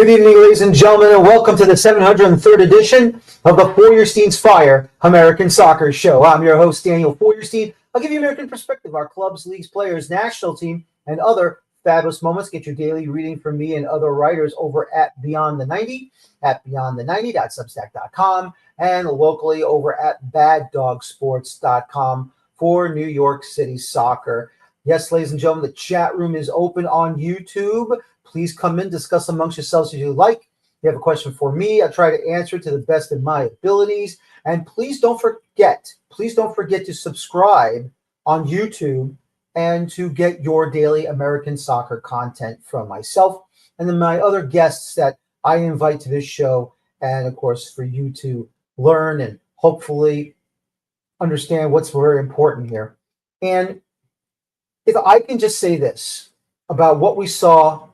Good evening, ladies and gentlemen, and welcome to the 703rd edition of the Feuerstein's Fire American Soccer Show. I'm your host, Daniel Feuerstein. I'll give you American perspective, our clubs, leagues, players, national team, and other fabulous moments. Get your daily reading from me and other writers over at Beyond the 90, at beyondthe90.substack.com, and locally over at baddogsports.com for New York City soccer. Yes, ladies and gentlemen, the chat room is open on YouTube. Please come in, discuss amongst yourselves if you like. If you have a question for me, I try to answer to the best of my abilities. And please don't forget to subscribe on YouTube and to get your daily American soccer content from myself and then my other guests that I invite to this show. And of course, for you to learn and hopefully understand what's very important here. And if I can just say this about what we saw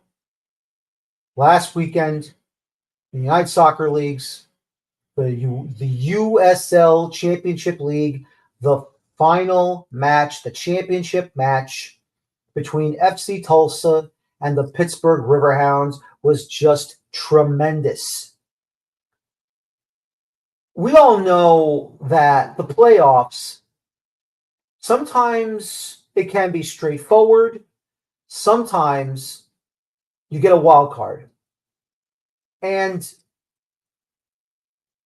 last weekend in the United Soccer Leagues, the USL Championship League, the final match, the championship match between FC Tulsa and the Pittsburgh Riverhounds was just tremendous. We all know that the playoffs, sometimes it can be straightforward, sometimes you get a wild card. And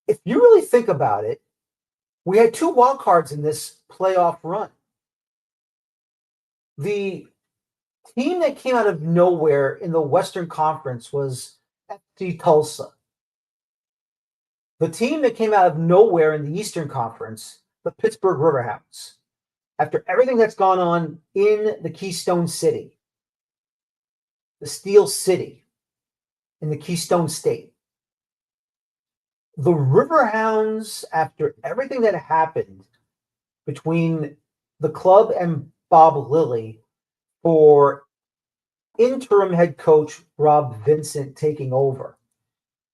if you really think about it, we had two wild cards in this playoff run. The team that came out of nowhere in the Western Conference was FC Tulsa. The team that came out of nowhere in the Eastern Conference, the Pittsburgh Riverhounds. After everything that's gone on in the Keystone City, the Steel City, in the Keystone State. The Riverhounds, after everything that happened between the club and Bob Lilly for interim head coach Rob Vincent taking over,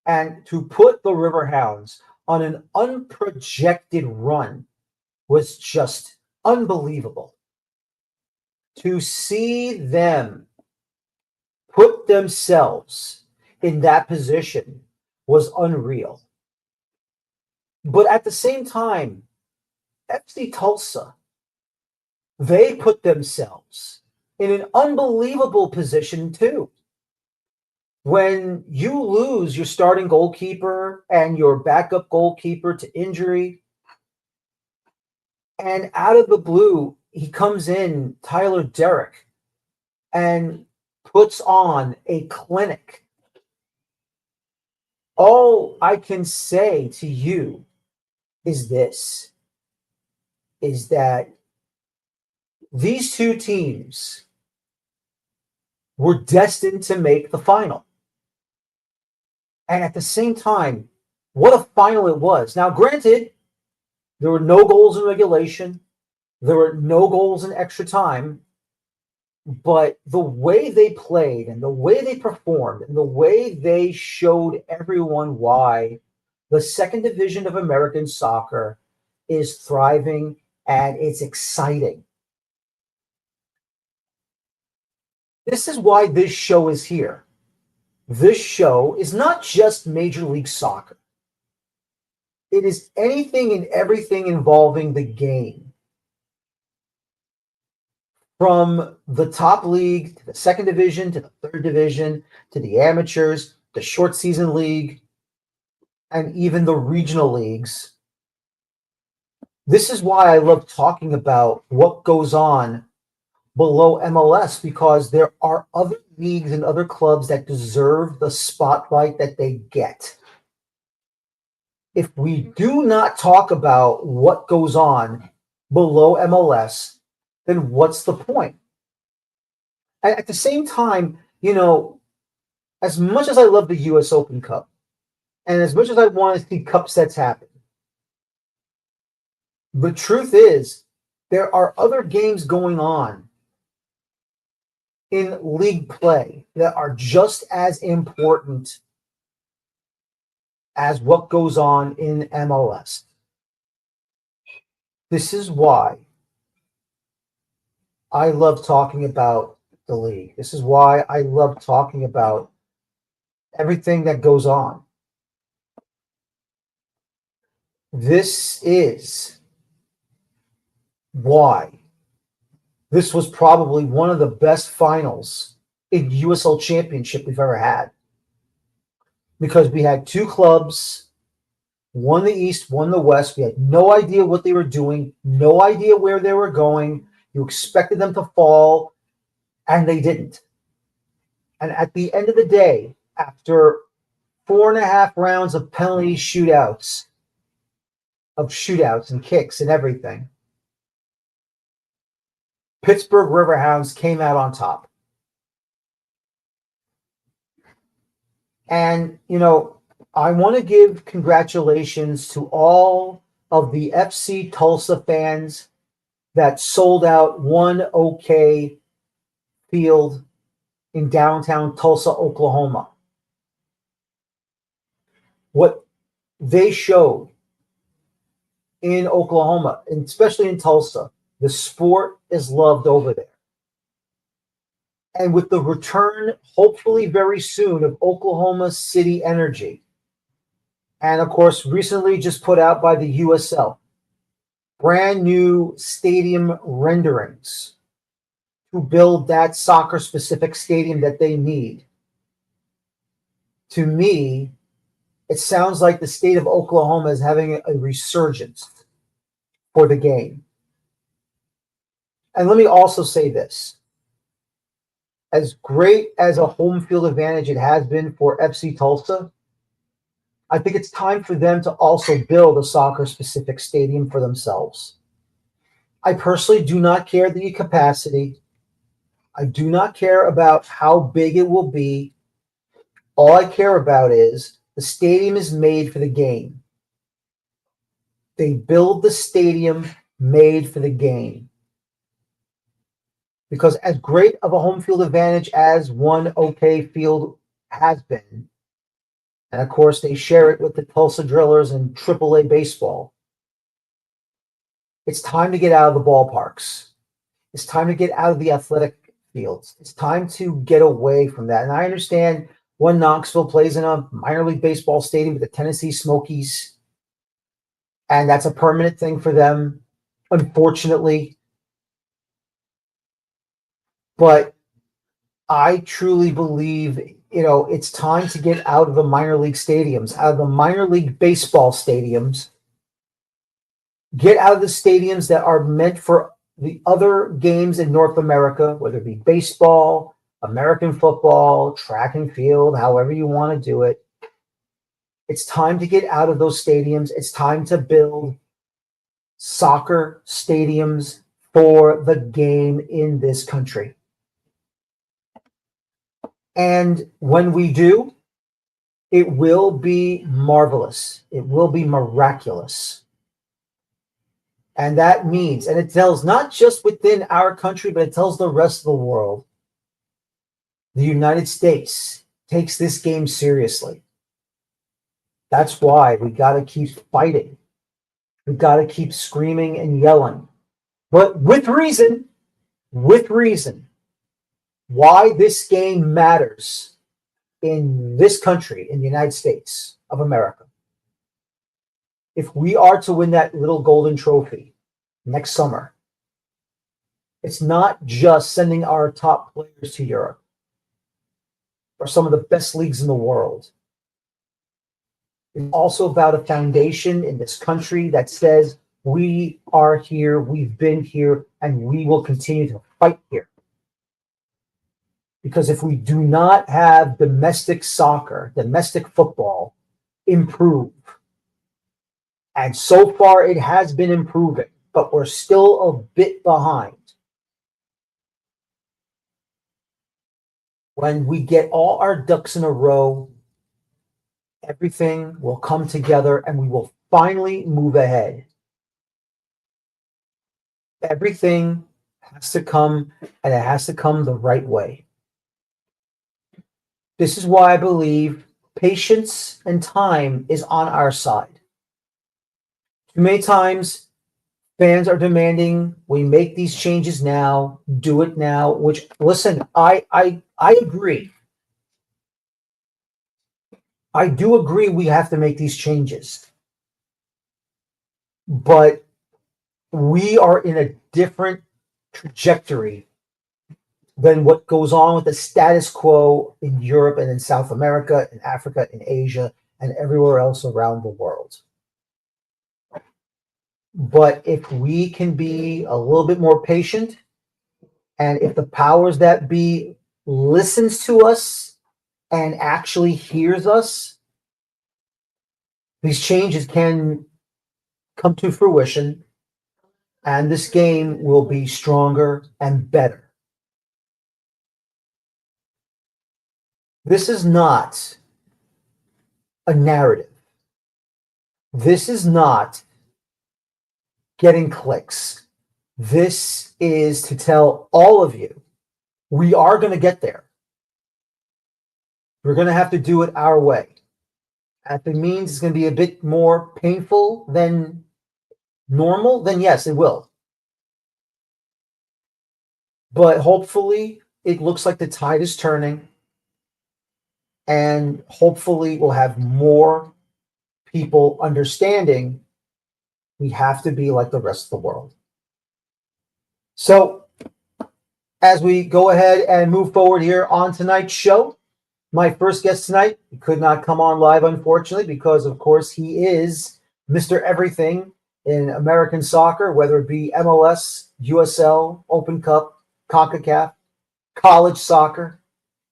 and to put the Riverhounds on an unprojected run was just unbelievable. To see them put themselves in that position was unreal. But at the same time, FC Tulsa, they put themselves in an unbelievable position too. When you lose your starting goalkeeper and your backup goalkeeper to injury, and out of the blue, he comes in, Tyler Derrick, and puts on a clinic. All I can say to you is this, is that these two teams were destined to make the final. And at the same time, what a final it was. Now, granted, there were no goals in regulation. There were no goals in extra time. But the way they played and the way they performed and the way they showed everyone why the second division of American soccer is thriving and it's exciting. This is why this show is here. This show is not just Major League Soccer. It is anything and everything involving the game. From the top league to the second division to the third division to the amateurs, the short season league, and even the regional leagues. This is why I love talking about what goes on below MLS, because there are other leagues and other clubs that deserve the spotlight that they get. If we do not talk about what goes on below MLS, then what's the point? At the same time, you know, as much as I love the US Open Cup, and as much as I want to see cup sets happen, the truth is there are other games going on in league play that are just as important as what goes on in MLS. This is why I love talking about the league. This is why I love talking about everything that goes on. This is why this was probably one of the best finals in USL Championship we've ever had. Because we had two clubs, one the East, one the West. We had no idea what they were doing, no idea where they were going. You expected them to fall, and they didn't. And at the end of the day, after 4.5 rounds of penalty shootouts and kicks and everything, Pittsburgh Riverhounds came out on top. And, I want to give congratulations to all of the FC Tulsa fans that sold out one OK field in downtown Tulsa, Oklahoma. What they showed in Oklahoma, and especially in Tulsa, the sport is loved over there. And with the return, hopefully very soon, of Oklahoma City Energy, and of course, recently just put out by the USL, brand new stadium renderings to build that soccer-specific stadium that they need. To me, it sounds like the state of Oklahoma is having a resurgence for the game. And let me also say this. As great as a home field advantage it has been for FC Tulsa, I think it's time for them to also build a soccer-specific stadium for themselves. I personally do not care the capacity. I do not care about how big it will be. All I care about is the stadium is made for the game. They build the stadium made for the game. Because as great of a home field advantage as one OK field has been, and of course they share it with the Tulsa Drillers and AAA baseball, it's time to get out of the ballparks. It's time to get out of the athletic fields. It's time to get away from that. And I understand when Knoxville plays in a minor league baseball stadium with the Tennessee Smokies, and that's a permanent thing for them, unfortunately. But I truly believe, it's time to get out of the minor league stadiums, out of the minor league baseball stadiums, get out of the stadiums that are meant for the other games in North America, whether it be baseball, American football, track and field, however you want to do it. It's time to get out of those stadiums. It's time to build soccer stadiums for the game in this country. And when we do, it will be marvelous. It will be miraculous. And that means, and it tells not just within our country, but it tells the rest of the world, the United States takes this game seriously. That's why we got to keep fighting. We got to keep screaming and yelling. But with reason, why this game matters in this country, in the United States of America. If we are to win that little golden trophy next summer, it's not just sending our top players to Europe or some of the best leagues in the world. It's also about a foundation in this country that says we are here, we've been here, and we will continue to fight here. Because if we do not have domestic soccer, domestic football improve, and so far it has been improving, but we're still a bit behind. When we get all our ducks in a row, everything will come together and we will finally move ahead. Everything has to come, and it has to come the right way. This is why I believe patience and time is on our side. Too many times, fans are demanding we make these changes now, do it now, which, listen, I agree. I do agree we have to make these changes. But we are in a different trajectory than what goes on with the status quo in Europe and in South America, in Africa, in Asia, and everywhere else around the world. But if we can be a little bit more patient, and if the powers that be listens to us and actually hears us, these changes can come to fruition, and this game will be stronger and better. This is not a narrative. This is not getting clicks. This is to tell all of you, we are going to get there. We're going to have to do it our way. If it means it's going to be a bit more painful than normal, then yes, it will. But hopefully, it looks like the tide is turning. And hopefully we'll have more people understanding we have to be like the rest of the world. So as we go ahead and move forward here on tonight's show, my first guest tonight could not come on live, unfortunately, because, of course, he is Mr. Everything in American soccer, whether it be MLS, USL, Open Cup, CONCACAF, college soccer.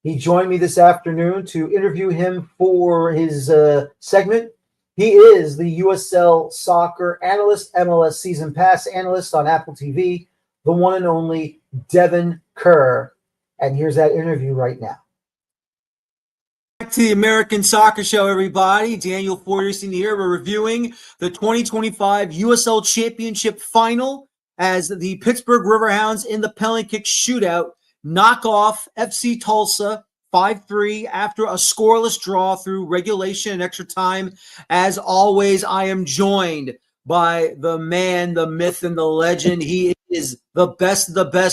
He joined me this afternoon to interview him for his segment. He is the USL Soccer Analyst, MLS Season Pass Analyst on Apple TV, the one and only Devon Kerr. And here's that interview right now. Back to the American Soccer Show, everybody. Daniel Feuerstein here. We're reviewing the 2025 USL Championship Final as the Pittsburgh Riverhounds in the penalty kick shootout knock off FC Tulsa 5-3 after a scoreless draw through regulation and extra time. As always, I am joined by the man, the myth, and the legend. He is the best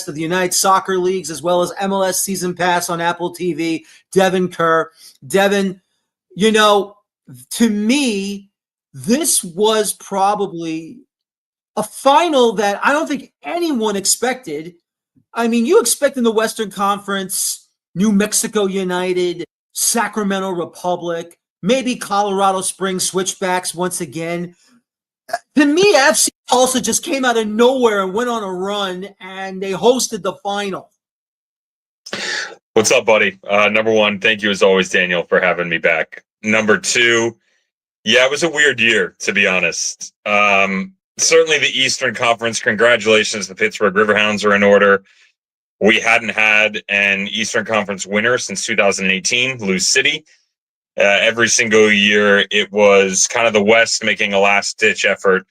of the United Soccer Leagues, as well as MLS Season Pass on Apple TV, Devon Kerr. Devon, you know, to me, this was probably a final that I don't think anyone expected. I mean, you expect in the Western Conference, New Mexico United, Sacramento Republic, maybe Colorado Springs Switchbacks once again. To me, FC Tulsa just came out of nowhere and went on a run, and they hosted the final. What's up, buddy? Number one, thank you as always, Daniel, for having me back. Number two, yeah, it was a weird year, to be honest. Certainly the Eastern Conference, congratulations, the Pittsburgh Riverhounds are in order. We hadn't had an Eastern Conference winner since 2018, Lose City. Every single year, it was kind of the West making a last-ditch effort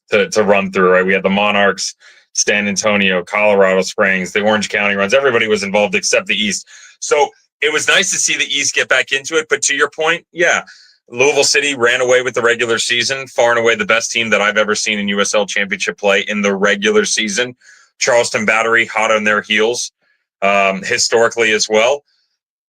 to run through, right? We had the Monarchs, San Antonio, Colorado Springs, the Orange County runs. Everybody was involved except the East. So it was nice to see the East get back into it. But to your point, yeah, Louisville City ran away with the regular season, far and away the best team that I've ever seen in USL Championship play in the regular season. Charleston Battery hot on their heels, historically as well.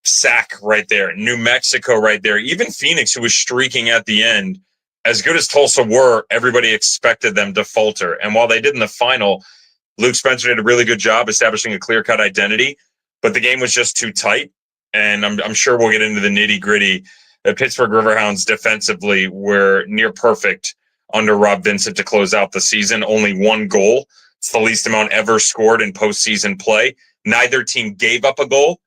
Sac right there, New Mexico right there, even Phoenix, who was streaking at the end. As good as Tulsa were, everybody expected them to falter. And while they did in the final, Luke Spencer did a really good job establishing a clear-cut identity, but the game was just too tight. And I'm sure we'll get into the nitty-gritty. The Pittsburgh Riverhounds defensively were near perfect under Rob Vincent to close out the season. Only one goal. It's the least amount ever scored in postseason play. Neither team gave up a goal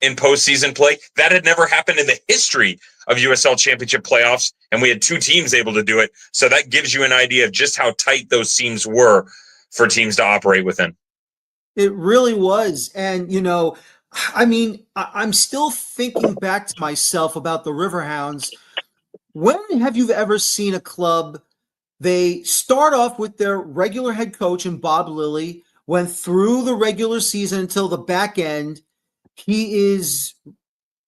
in postseason play. That had never happened in the history of USL Championship playoffs, and we had two teams able to do it. So that gives you an idea of just how tight those teams were for teams to operate within. It really was. And, you know, I mean, I'm still thinking back to myself about the Riverhounds. When have you ever seen a club, they start off with their regular head coach and Bob Lilly, went through the regular season until the back end. He is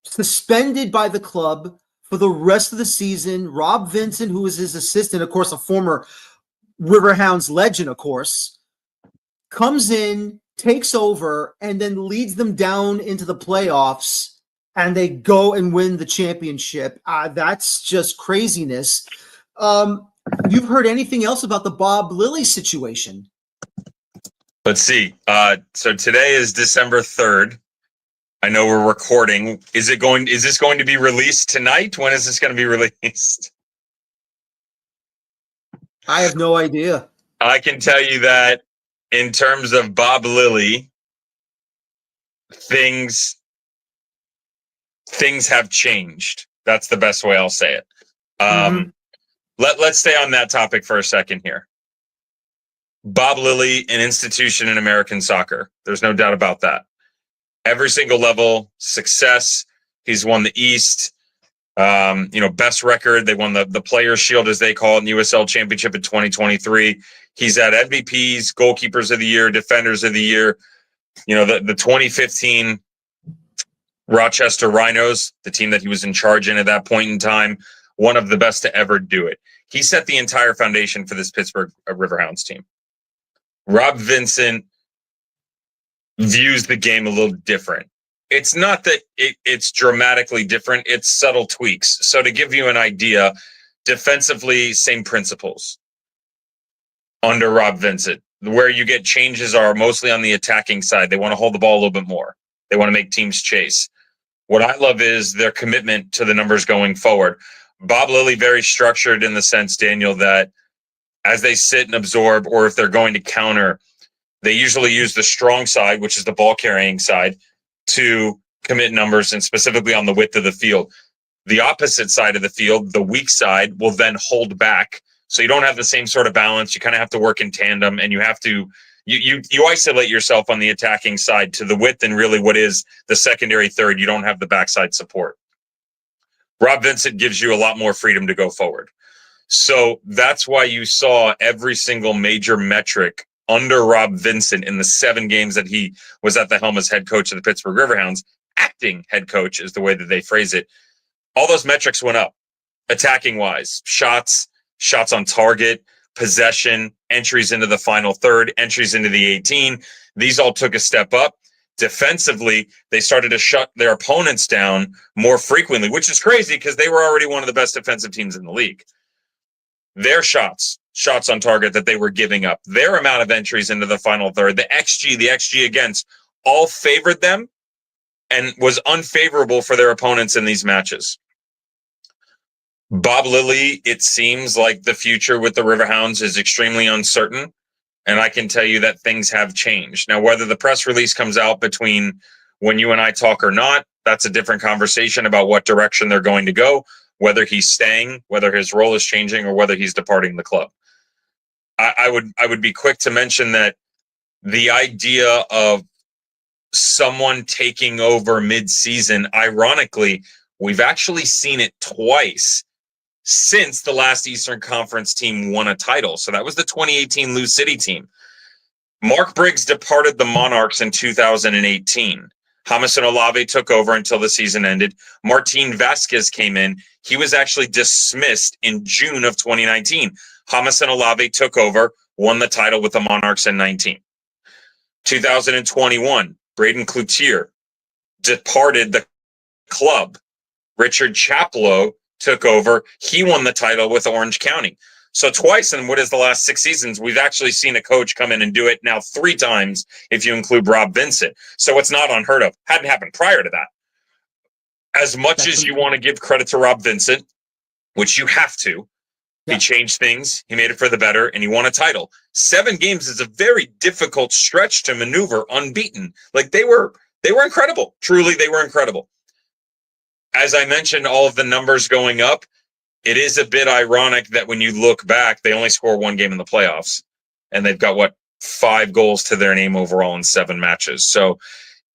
suspended by the club for the rest of the season. Rob Vincent, who is his assistant, of course, a former Riverhounds legend, of course, comes in, takes over, and then leads them down into the playoffs and they go and win the championship. That's just craziness. You've heard anything else about the Bob Lilly situation? Let's see. So today is December 3rd. I know we're recording. Is this going to be released tonight? When is this going to be released? I have no idea. I can tell you that in terms of Bob Lilly, things have changed. That's the best way I'll say it. Let's stay on that topic for a second here. Bob Lilly, an institution in American soccer. There's no doubt about that. Every single level, success. He's won the East. Best record. They won the Players' Shield, as they call it, in the USL Championship in 2023. He's had MVPs, Goalkeepers of the Year, Defenders of the Year. The 2015 Rochester Rhinos, the team that he was in charge in at that point in time, one of the best to ever do it. He set the entire foundation for this Pittsburgh Riverhounds team. Rob Vincent views the game a little different. It's not that it's dramatically different. It's subtle tweaks. So to give you an idea, defensively, same principles under Rob Vincent. Where you get changes are mostly on the attacking side. They want to hold the ball a little bit more. They want to make teams chase. What I love is their commitment to the numbers going forward. Bob Lilly, very structured in the sense, Daniel, that as they sit and absorb, or if they're going to counter, they usually use the strong side, which is the ball carrying side, to commit numbers, and specifically on the width of the field. The opposite side of the field, the weak side, will then hold back. So you don't have the same sort of balance. You kind of have to work in tandem, and you have to you isolate yourself on the attacking side to the width, and really what is the secondary third. You don't have the backside support. Rob Vincent gives you a lot more freedom to go forward. So that's why you saw every single major metric under Rob Vincent in the 7 games that he was at the helm as head coach of the Pittsburgh Riverhounds. Acting head coach is the way that they phrase it. All those metrics went up, attacking wise. Shots on target, possession, entries into the final third, entries into the 18. These all took a step up. Defensively, they started to shut their opponents down more frequently, which is crazy because they were already one of the best defensive teams in the league. Their shots on target that they were giving up, their amount of entries into the final third, the XG against, all favored them and was unfavorable for their opponents in these matches. Bob Lilly, it seems like the future with the Riverhounds is extremely uncertain. And I can tell you that things have changed. Now, whether the press release comes out between when you and I talk or not, that's a different conversation about what direction they're going to go, whether he's staying, whether his role is changing, or whether he's departing the club. I would be quick to mention that the idea of someone taking over mid-season, ironically, we've actually seen it twice since the last Eastern Conference team won a title. So that was the 2018 Lou City team. Mark Briggs departed the Monarchs in 2018. James Olave took over until the season ended. Martin Vasquez came in. He was actually dismissed in June of 2019. James Olave took over, won the title with the Monarchs in 19. 2021, Braden Cloutier departed the club. Richard Chaplow took over. He won the title with Orange County. So twice in what is the last 6 seasons, we've actually seen a coach come in and do it now 3 times if you include Rob Vincent. So it's not unheard of. Hadn't happened prior to that. As much as you want to give credit to Rob Vincent, which you have to, he changed things, he made it for the better, and he won a title. 7 games is a very difficult stretch to maneuver unbeaten. Like they were incredible. Truly, they were incredible. As I mentioned, all of the numbers going up, it is a bit ironic that when you look back, they only score 1 game in the playoffs, and they've got 5 goals to their name overall in 7 matches. So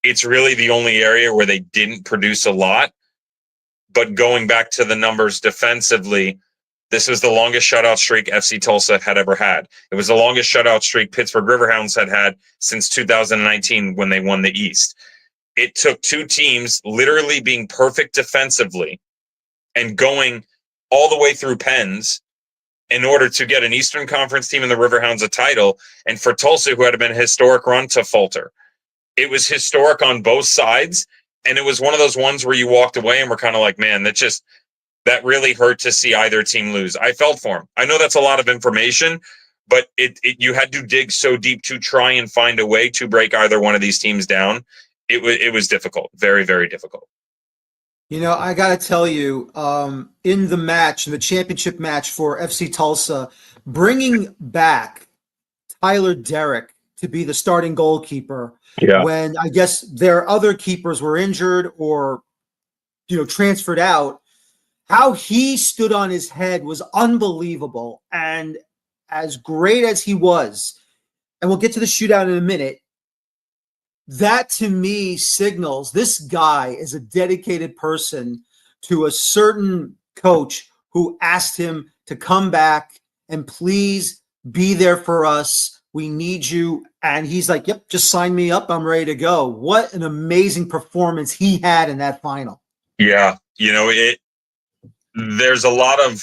it's really the only area where they didn't produce a lot. But going back to the numbers defensively, this was the longest shutout streak FC Tulsa had ever had. It was the longest shutout streak Pittsburgh Riverhounds had since 2019 when they won the East. It took 2 teams literally being perfect defensively and going all the way through pens in order to get an Eastern Conference team in the Riverhounds a title, and for Tulsa, who had been a historic run, to falter. It was historic on both sides, And it was one of those ones where you walked away and were kind of like, man, that really hurt to see either team lose. I felt for him. I know that's a lot of information, but you had to dig so deep to try and find a way to break either one of these teams down. It was difficult, very, very difficult. I got to tell you, in the championship match for FC Tulsa, bringing back Tyler Derrick to be the starting goalkeeper when I guess their other keepers were injured or, transferred out, how he stood on his head was unbelievable. And as great as he was, and we'll get to the shootout in a minute, that to me signals this guy is a dedicated person to a certain coach who asked him to come back and please be there for us. We need you. And he's like, yep, just sign me up. I'm ready to go. What an amazing performance he had in that final. Yeah. There's a lot of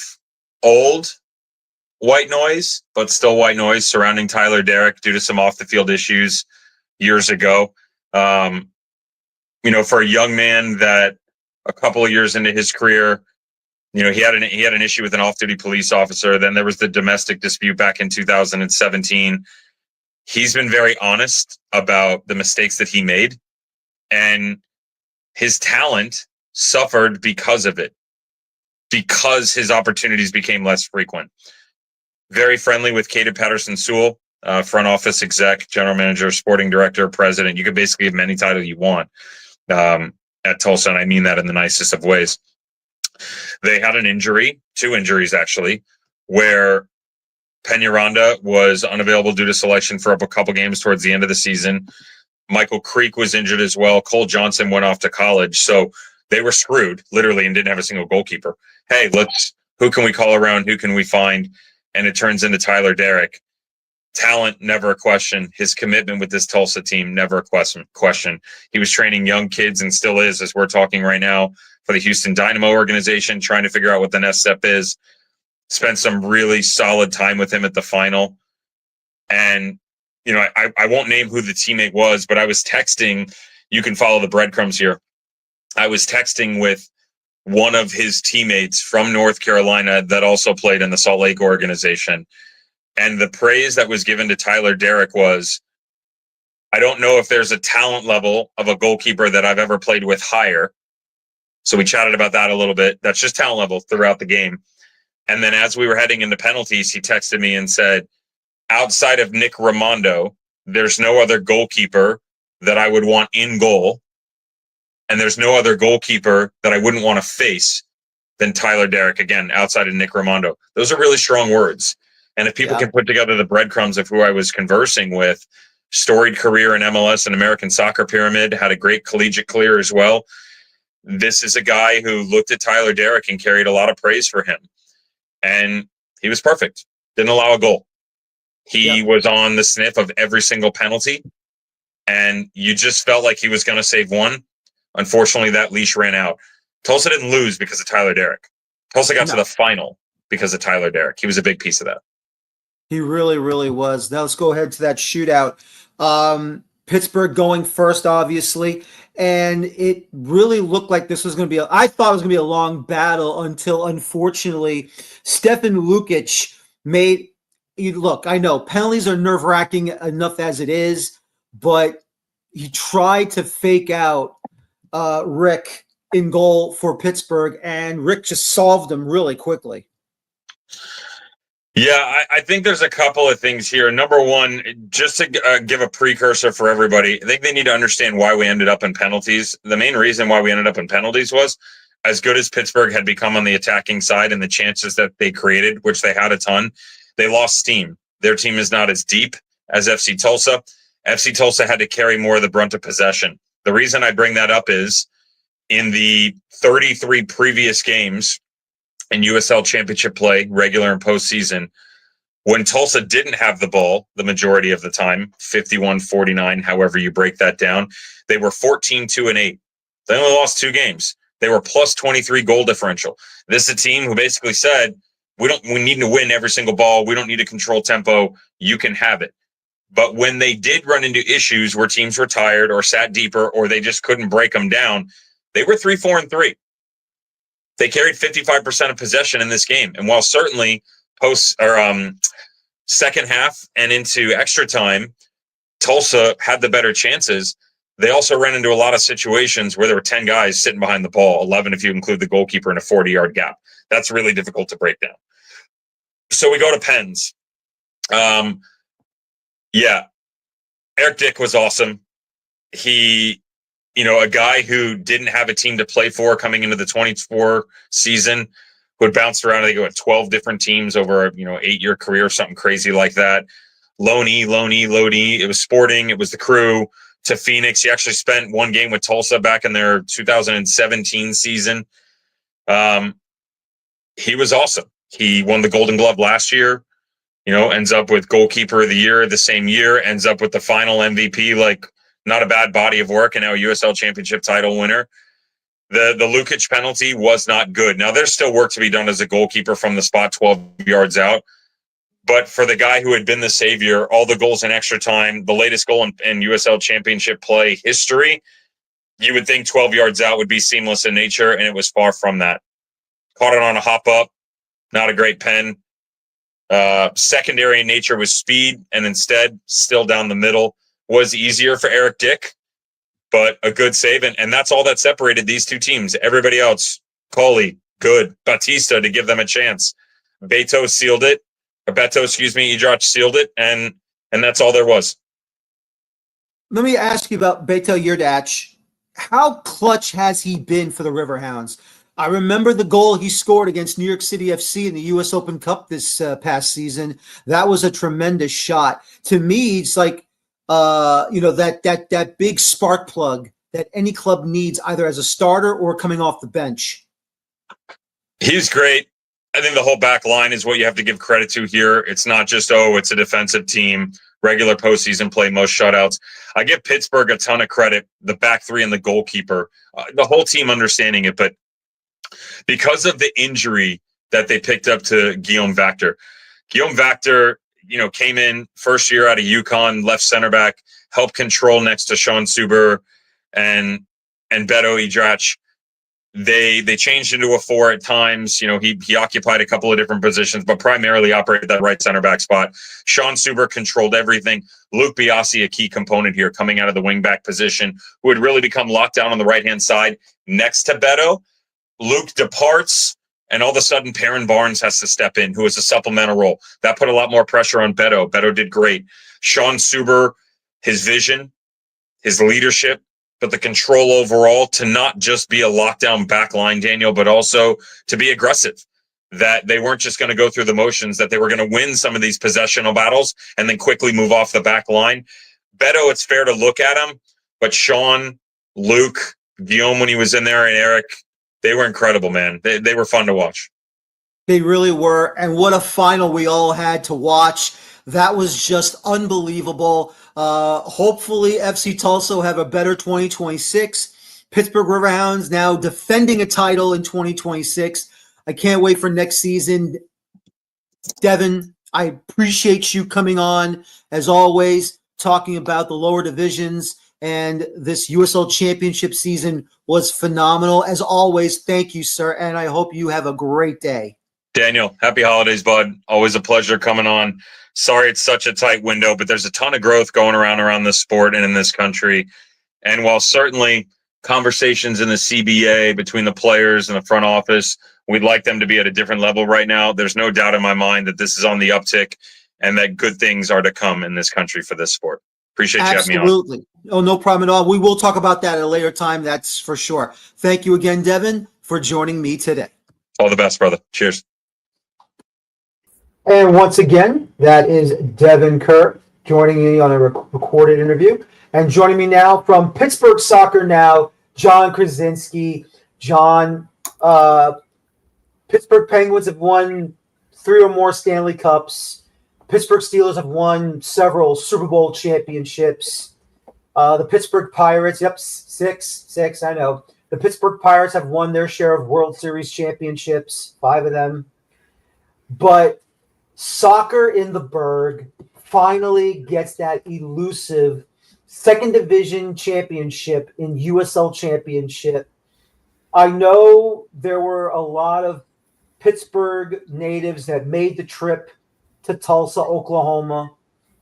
old white noise, but still white noise surrounding Tyler Derrick due to some off the field issues years ago. For a young man that a couple of years into his career, he had an issue with an off-duty police officer. Then there was the domestic dispute back in 2017. He's been very honest about the mistakes that he made, and his talent suffered because of it, because his opportunities became less frequent. Very friendly with Caden Patterson-Sewell, front office exec, general manager, sporting director, president. You could basically give him any title you want at Tulsa, and I mean that in the nicest of ways. They had an injury, 2 injuries actually, where Peñaranda was unavailable due to selection for a couple games towards the end of the season. Michael Creek was injured as well. Cole Johnson went off to college. So they were screwed, literally, and didn't have a single goalkeeper. Hey, who can we call around? Who can we find? And it turns into Tyler Derrick. Talent, never a question. His commitment with this Tulsa team, never a question. He was training young kids and still is, as we're talking right now, for the Houston Dynamo organization, trying to figure out what the next step is. Spent some really solid time with him at the final. And, I won't name who the teammate was, but I was texting. You can follow the breadcrumbs here. I was texting with one of his teammates from North Carolina that also played in the Salt Lake organization. And the praise that was given to Tyler Derrick was, I don't know if there's a talent level of a goalkeeper that I've ever played with higher. So we chatted about that a little bit. That's just talent level throughout the game. And then as we were heading into penalties, he texted me and said, outside of Nick Raimondo, there's no other goalkeeper that I would want in goal. And there's no other goalkeeper that I wouldn't want to face than Tyler Derrick, again, outside of Nick Raimondo. Those are really strong words. And if people can put together the breadcrumbs of who I was conversing with, storied career in MLS and American Soccer Pyramid, had a great collegiate career as well. This is a guy who looked at Tyler Derrick and carried a lot of praise for him. And he was perfect. Didn't allow a goal. He was on the sniff of every single penalty. And you just felt like he was going to save one. Unfortunately, that leash ran out. Tulsa didn't lose because of Tyler Derrick. Tulsa got to the final because of Tyler Derrick. He was a big piece of that. He really, really was. Now let's go ahead to that shootout. Pittsburgh going first, obviously. And it really looked like this was going to be I thought it was going to be a long battle until, unfortunately, Stefan Lukic made – look, I know penalties are nerve-wracking enough as it is, but he tried to fake out Rick in goal for Pittsburgh, and Rick just solved him really quickly. Yeah, I think there's a couple of things here. Number one, just to give a precursor for everybody, I think they need to understand why we ended up in penalties. The main reason why we ended up in penalties was, as good as Pittsburgh had become on the attacking side and the chances that they created, which they had a ton, they lost steam. Their team is not as deep as FC Tulsa. FC Tulsa had to carry more of the brunt of possession. The reason I bring that up is, in the 33 previous games in USL Championship play, regular and postseason, when Tulsa didn't have the ball the majority of the time, 51-49, however you break that down, they were 14-2-8. They only lost 2 games. They were plus 23 goal differential. This is a team who basically said, we need to win every single ball. We don't need to control tempo. You can have it. But when they did run into issues where teams were tired or sat deeper or they just couldn't break them down, they were 3-4-3. They carried 55% of possession in this game. And while certainly second half and into extra time, Tulsa had the better chances, they also ran into a lot of situations where there were 10 guys sitting behind the ball, 11 if you include the goalkeeper in a 40-yard gap. That's really difficult to break down. So we go to Pens. Eric Dick was awesome. He, a guy who didn't have a team to play for coming into the 24 season, who had bounced around, I think, with 12 different teams over a 8-year career, something crazy like that. Loney. It was Sporting. It was the Crew to Phoenix. He actually spent one game with Tulsa back in their 2017 season. He was awesome. He won the Golden Glove last year. Ends up with goalkeeper of the year the same year, ends up with the final MVP, like not a bad body of work, and now a USL Championship title winner. The Lukic penalty was not good. Now, there's still work to be done as a goalkeeper from the spot 12 yards out. But for the guy who had been the savior, all the goals in extra time, the latest goal in USL Championship play history, you would think 12 yards out would be seamless in nature, and it was far from that. Caught it on a hop up, not a great pen. Secondary in nature was speed, and instead, still down the middle, was easier for Eric Dick, but a good save. And that's all that separated these two teams. Everybody else, Coley, good. Batista to give them a chance. Beto sealed it. Idrach sealed it, and that's all there was. Let me ask you about Beto Idrach. How clutch has he been for the Riverhounds? I remember the goal he scored against New York City FC in the U.S. Open Cup this past season. That was a tremendous shot. To me, it's like that big spark plug that any club needs, either as a starter or coming off the bench. He's great. I think the whole back line is what you have to give credit to here. It's not just, it's a defensive team, regular postseason play, most shutouts. I give Pittsburgh a ton of credit, the back three and the goalkeeper, the whole team understanding it. But because of the injury that they picked up to Guillaume Vactor, came in first year out of UConn, left center back, helped control next to Sean Suber and Beto Idrach. They changed into a 4 at times. He occupied a couple of different positions, but primarily operated that right center back spot. Sean Suber controlled everything. Luke Biasi, a key component here, coming out of the wing back position, who had really become locked down on the right-hand side next to Beto. Luke departs, and all of a sudden, Perrin Barnes has to step in, who is a supplemental role. That put a lot more pressure on Beto. Beto did great. Sean Suber, his vision, his leadership, but the control overall to not just be a lockdown back line, Daniel, but also to be aggressive. That they weren't just going to go through the motions, that they were going to win some of these possessional battles and then quickly move off the back line. Beto, it's fair to look at him, but Sean, Luke, Guillaume when he was in there, and Eric, they were incredible, man. They were fun to watch. They really were. And what a final we all had to watch. That was just unbelievable. Hopefully FC Tulsa will have a better 2026. Pittsburgh Riverhounds now defending a title in 2026. I can't wait for next season. Devon, I appreciate you coming on, as always, talking about the lower divisions. And this USL Championship season was phenomenal. As always, thank you, sir. And I hope you have a great day. Daniel, happy holidays, bud. Always a pleasure coming on. Sorry it's such a tight window, but there's a ton of growth going around this sport and in this country. And while certainly conversations in the CBA between the players and the front office, we'd like them to be at a different level right now, there's no doubt in my mind that this is on the uptick and that good things are to come in this country for this sport. Appreciate you having me on. Absolutely. Oh, no problem at all. We will talk about that at a later time. That's for sure. Thank you again, Devon, for joining me today. All the best, brother. Cheers. And once again, that is Devon Kerr joining me on a recorded interview. And joining me now from Pittsburgh Soccer Now, John Krysinsky. John, Pittsburgh Penguins have won 3 or more Stanley Cups. Pittsburgh Steelers have won several Super Bowl championships. The Pittsburgh Pirates, six, I know. The Pittsburgh Pirates have won their share of World Series championships, 5 of them. But soccer in the Berg finally gets that elusive second division championship in USL Championship. I know there were a lot of Pittsburgh natives that made the trip to Tulsa, Oklahoma.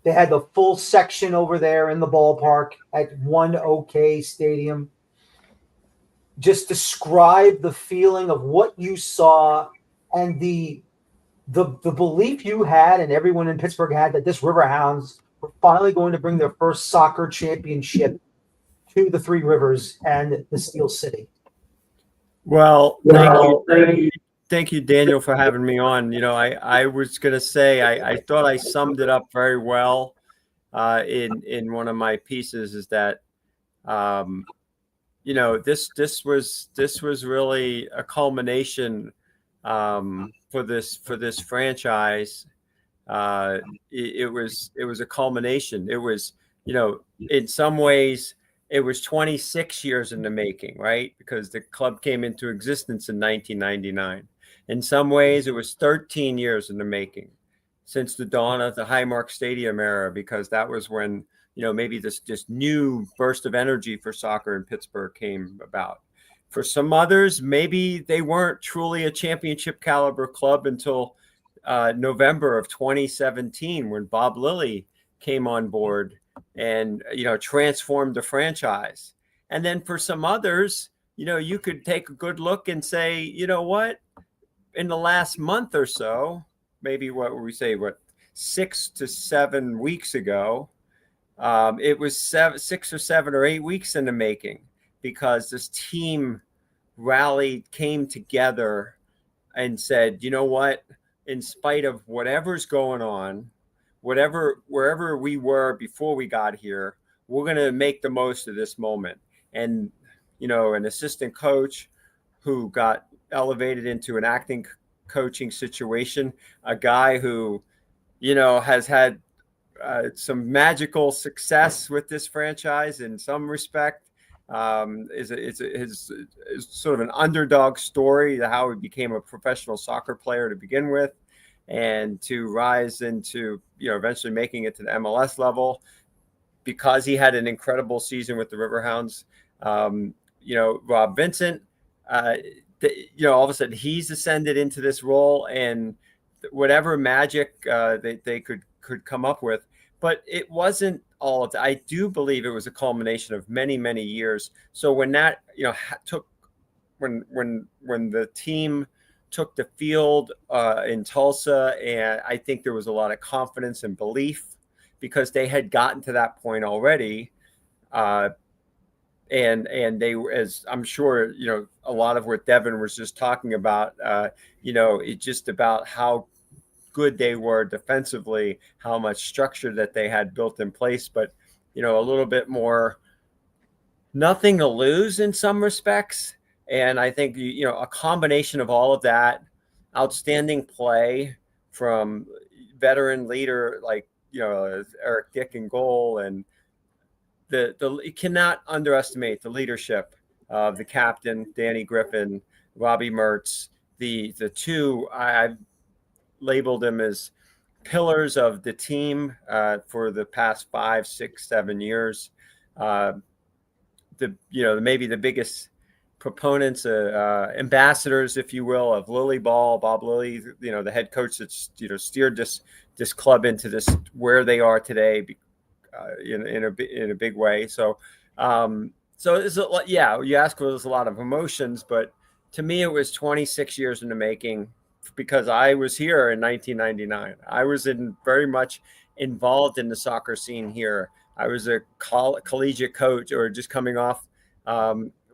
They had the full section over there in the ballpark at One OK Stadium. Just describe the feeling of what you saw and the belief you had and everyone in Pittsburgh had that this Riverhounds were finally going to bring their first soccer championship to the Three Rivers and the Steel City. Well, thank you, Daniel, for having me on. I was going to say I thought I summed it up very well in one of my pieces. Is that this was really a culmination for this franchise. It was a culmination. It was, in some ways it was 26 years in the making, right? Because the club came into existence in 1999. In some ways it was 13 years in the making since the dawn of the Highmark Stadium era, because that was when, maybe this new burst of energy for soccer in Pittsburgh came about. For some others, maybe they weren't truly a championship caliber club until November of 2017, when Bob Lilly came on board and, transformed the franchise. And then for some others, you could take a good look and say, what, in the last month or so, maybe 6 to 7 weeks ago, it was 6 or 7 or 8 weeks in the making, because this team rallied, came together and said, you know what, in spite of whatever's going on, wherever we were before we got here, we're going to make the most of this moment. And, an assistant coach who got elevated into an acting coaching situation, a guy who, has had some magical success with this franchise in some respect, is sort of an underdog story to how he became a professional soccer player to begin with, and to rise into, eventually making it to the MLS level, because he had an incredible season with the Riverhounds. Rob Vincent, all of a sudden he's ascended into this role, and whatever magic they could come up with. But it wasn't all of that. I do believe it was a culmination of many, many years. So when that, when the team took the field in Tulsa, and I think there was a lot of confidence and belief, because they had gotten to that point already. And they, as I'm sure, a lot of what Devon was just talking about, it's just about how good they were defensively, how much structure that they had built in place, but, a little bit more nothing to lose in some respects. And I think, a combination of all of that, outstanding play from veteran leader like, Eric Dick in goal, and you cannot underestimate the leadership of the captain, Danny Griffin, Robbie Mertz, the two, I've labeled them as pillars of the team for the past 5, 6, 7 years. Maybe the biggest proponents, ambassadors, if you will, of Lilly Ball, Bob Lilly, the head coach that's, steered this club into this where they are today, in a big way. So it's you ask, there's a lot of emotions, but to me it was 26 years in the making, because I was here in 1999. I was very much involved in the soccer scene here. I was a collegiate coach, or just coming off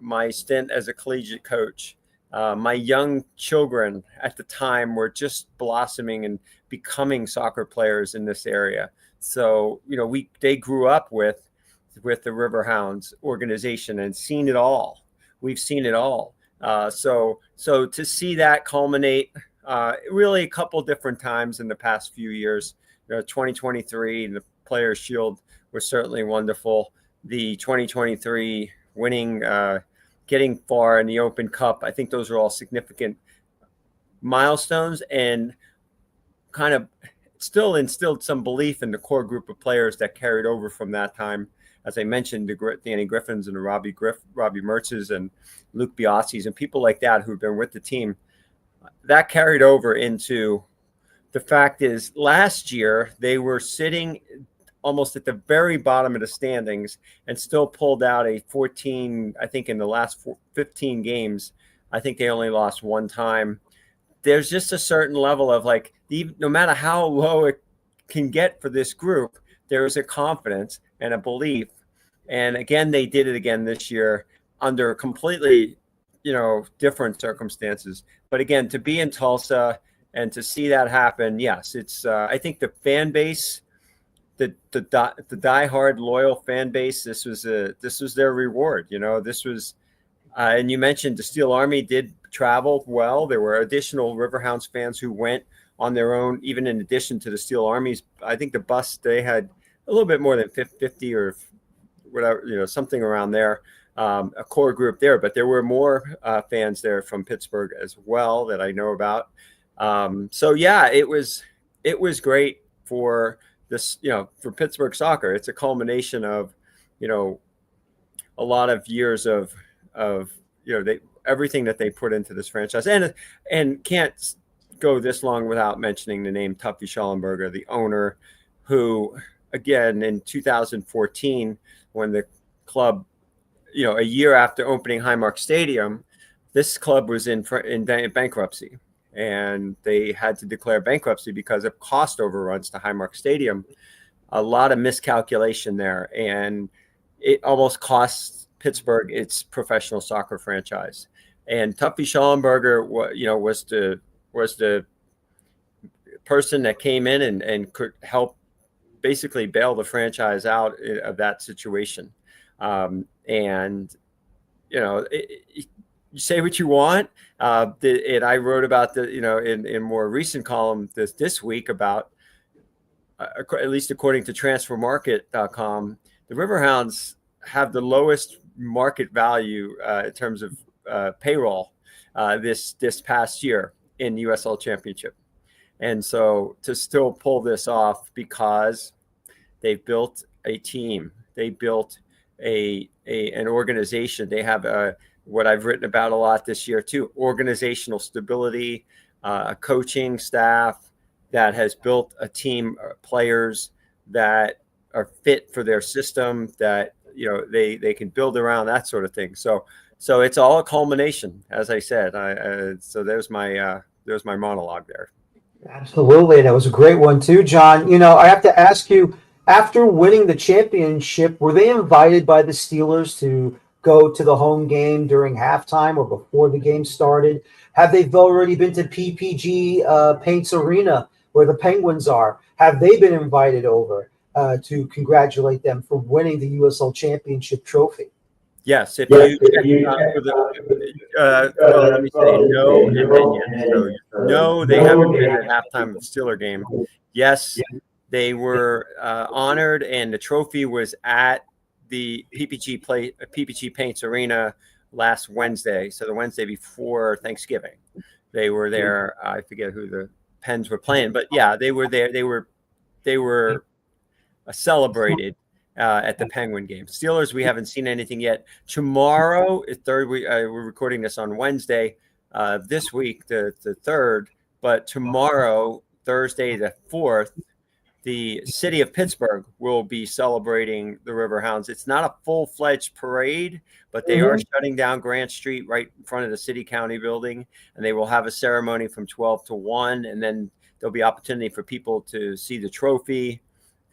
my stint as a collegiate coach. My young children at the time were just blossoming and becoming soccer players in this area. So, they grew up with the Riverhounds organization and seen it all. We've seen it all. So to see that culminate really a couple different times in the past few years, 2023, the Players' Shield was certainly wonderful. The 2023 winning, getting far in the Open Cup, I think those are all significant milestones, and kind of still instilled some belief in the core group of players that carried over from that time. As I mentioned, the Danny Griffins and the Robbie Mertzes and Luke Biassi's and people like that who've been with the team. That carried over into the fact is last year they were sitting almost at the very bottom of the standings and still pulled out a 14, I think in the last 15 games, I think they only lost one time. There's just a certain level of like, no matter how low it can get for this group, there is a confidence and a belief. And again, they did it again this year under completely, different circumstances. But again, to be in Tulsa and to see that happen, yes, it's. I think the fan base, the diehard loyal fan base, this was their reward. This was, and you mentioned the Steel Army did travel well. There were additional Riverhounds fans who went on their own, even in addition to the Steel Armies. I think the bus, they had a little bit more than 50 or whatever, something around there, a core group there. But there were more fans there from Pittsburgh as well that I know about. So yeah, it was great for this, for Pittsburgh soccer. It's a culmination of, a lot of years of everything that they put into this franchise, and can't go this long without mentioning the name Tuffy Schallenberger, the owner, who again in 2014, when the club, a year after opening Highmark Stadium, this club was in bankruptcy, and they had to declare bankruptcy because of cost overruns to Highmark Stadium. A lot of miscalculation there, and it almost cost Pittsburgh its professional soccer franchise. And Tuffy Schallenberger, was the person that came in and could help basically bail the franchise out of that situation. And you say what you want. And I wrote about in more recent column this week about, at least according to transfermarket.com, the Riverhounds have the lowest market value in terms of payroll this past year in USL Championship. And so to still pull this off because they built a team, they built an organization. They have what I've written about a lot this year too, organizational stability, a coaching staff that has built a team of players that are fit for their system, that they can build around, that sort of thing. So it's all a culmination, as I said. So there's my monologue there. Absolutely. That was a great one too, John. I have to ask you, after winning the championship, were they invited by the Steelers to go to the home game during halftime or before the game started? Have they already been to PPG Paints Arena where the Penguins are? Have they been invited over to congratulate them for winning the USL Championship trophy? Yes. Let me say no and then yes. So no, they haven't been at halftime of the Steeler game. Yes, they were honored, and the trophy was at the PPG Paints Arena last Wednesday. So the Wednesday before Thanksgiving, they were there. I forget who the Pens were playing, but yeah, they were there. They were celebrated at the Penguin game. Steelers, we haven't seen anything yet. Tomorrow, we're recording this on Wednesday. This week, the 3rd, but tomorrow, Thursday the 4th, the city of Pittsburgh will be celebrating the Riverhounds. It's not a full-fledged parade, but they are shutting down Grant Street right in front of the city county building, and they will have a ceremony from 12 to 1, and then there'll be opportunity for people to see the trophy,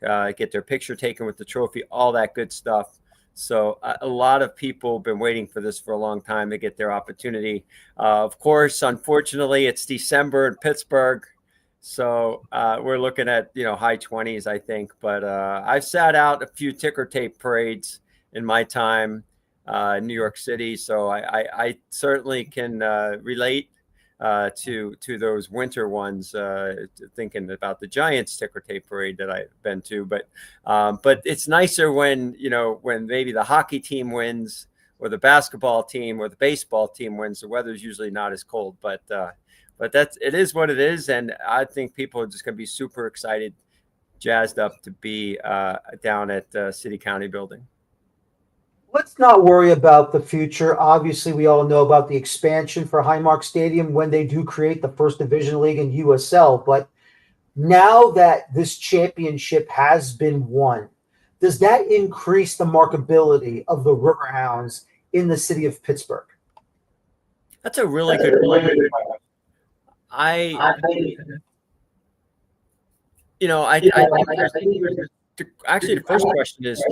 get their picture taken with the trophy, all that good stuff. So a lot of people have been waiting for this for a long time to get their opportunity. Of course, unfortunately, it's December in Pittsburgh. So we're looking at, high 20s, I think. But I've sat out a few ticker tape parades in my time in New York City. So I certainly can relate to those winter ones, thinking about the Giants ticker tape parade that I've been to. But it's nicer when maybe the hockey team wins, or the basketball team, or the baseball team wins. The weather's usually not as cold, but but it is what it is. And I think people are just going to be super excited, jazzed up to be down at City County building. Let's not worry about the future. Obviously, we all know about the expansion for Highmark Stadium when they do create the first division league in USL. But now that this championship has been won, does that increase the marketability of the Riverhounds in the city of Pittsburgh? That's a really good question. Actually, the first question is,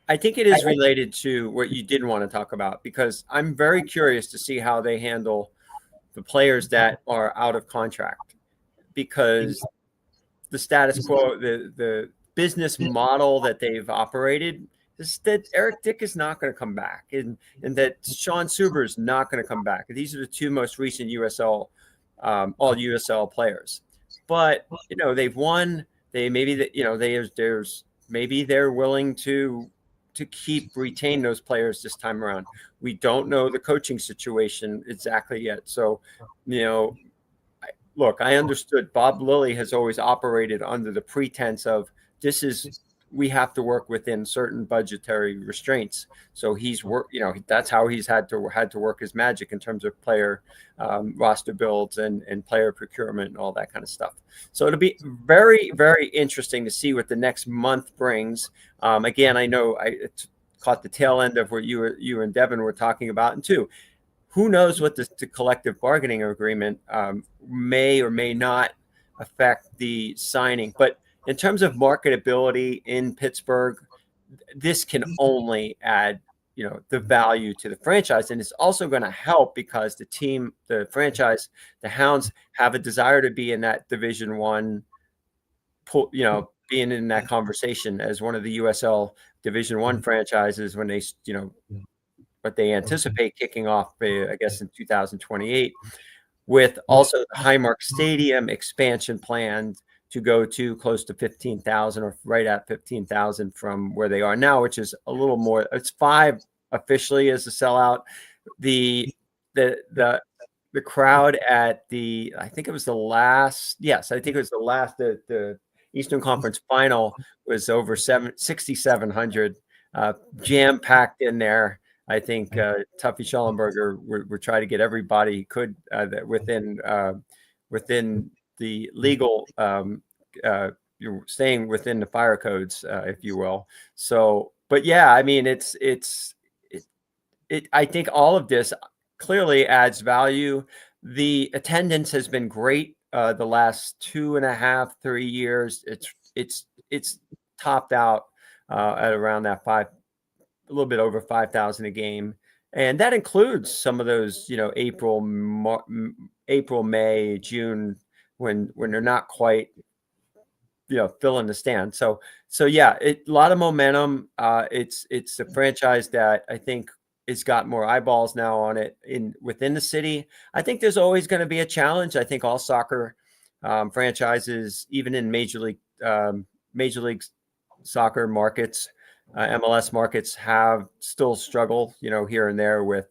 I think it is related to what you didn't want to talk about, because I'm very curious to see how they handle the players that are out of contract, because the status quo, the business model that they've operated is that Eric Dick is not going to come back, and that Sean Suber is not going to come back. These are the two most recent USL, all USL players. But they've won. Maybe they're willing to retain those players this time around. We don't know the coaching situation exactly yet. So, look, I understood Bob Lilly has always operated under the pretense of we have to work within certain budgetary restraints. So that's how he's had to work his magic in terms of player roster builds and player procurement and all that kind of stuff. So it'll be very, very interesting to see what the next month brings. Again, I know I caught the tail end of what you and Devon were talking about, and too, who knows what the collective bargaining agreement may or may not affect the signing. But in terms of marketability in Pittsburgh, this can only add, the value to the franchise. And it's also going to help because the franchise, the Hounds, have a desire to be in that Division One, being in that conversation as one of the USL Division One franchises when they, what they anticipate kicking off, I guess, in 2028, with also the Highmark Stadium expansion planned to go to close to 15,000 or right at 15,000 from where they are now, which is a little more. It's 5 officially as a sellout. The crowd at the Eastern Conference Final was over 6,700, jam packed in there. I think Tuffy Schellenberger would try to get everybody he could within the legal, staying within the fire codes, if you will. So, but yeah, I mean, I think all of this clearly adds value. The attendance has been great the last 2.5, 3 years. It's topped out at around that a little bit over 5,000 a game. And that includes some of those, April, May, June, when they're not quite, filling the stand. So yeah, a lot of momentum. It's a franchise that I think has got more eyeballs now on it within the city. I think there's always going to be a challenge. I think all soccer franchises, even in Major League Soccer markets, MLS markets, have still struggle, here and there with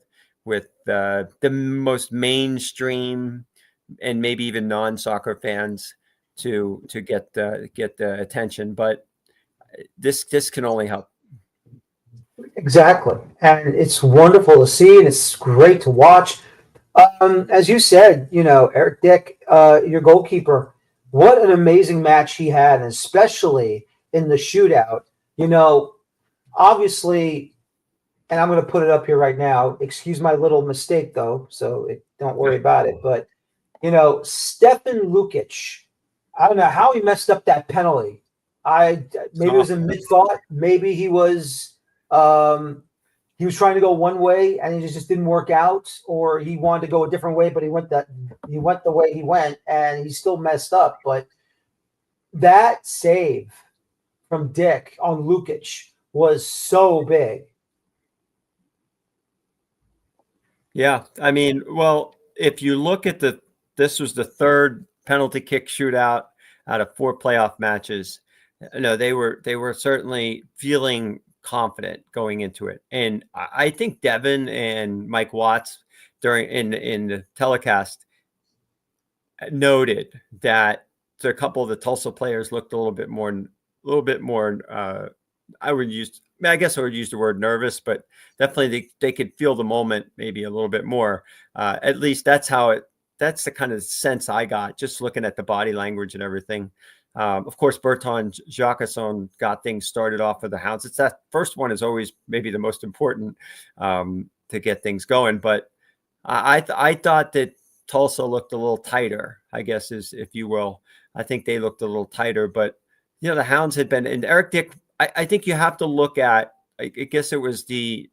the most mainstream and maybe even non-soccer fans to get the attention. But this can only help. Exactly. And it's wonderful to see, and it's great to watch. As you said, Eric Dick, your goalkeeper, what an amazing match he had, and especially in the shootout. Obviously, and I'm going to put it up here right now. Excuse my little mistake, though, so don't worry about it. But, Stefan Lukic, I don't know how he messed up that penalty. Maybe it was in mid-thought. Maybe he was trying to go one way and it just didn't work out, or he wanted to go a different way, but he went the way he went, and he still messed up. But that save from Dick on Lukic was so big. Yeah, I mean, well, if you look at this was the third penalty kick shootout out of 4 playoff matches. They were certainly feeling confident going into it, and I think Devon and Mike Watts in the telecast noted that a couple of the Tulsa players looked a little bit more. I guess I would use the word nervous, but definitely they could feel the moment maybe a little bit more. At least that's the kind of sense I got just looking at the body language and everything. Of course, Bertrand Jacquesson got things started off for the Hounds. It's that first one is always maybe the most important to get things going. But I thought that Tulsa looked a little tighter, I guess, if you will. I think they looked a little tighter, but the Hounds had been, and Eric Dick, I think you have to look at, I guess it was the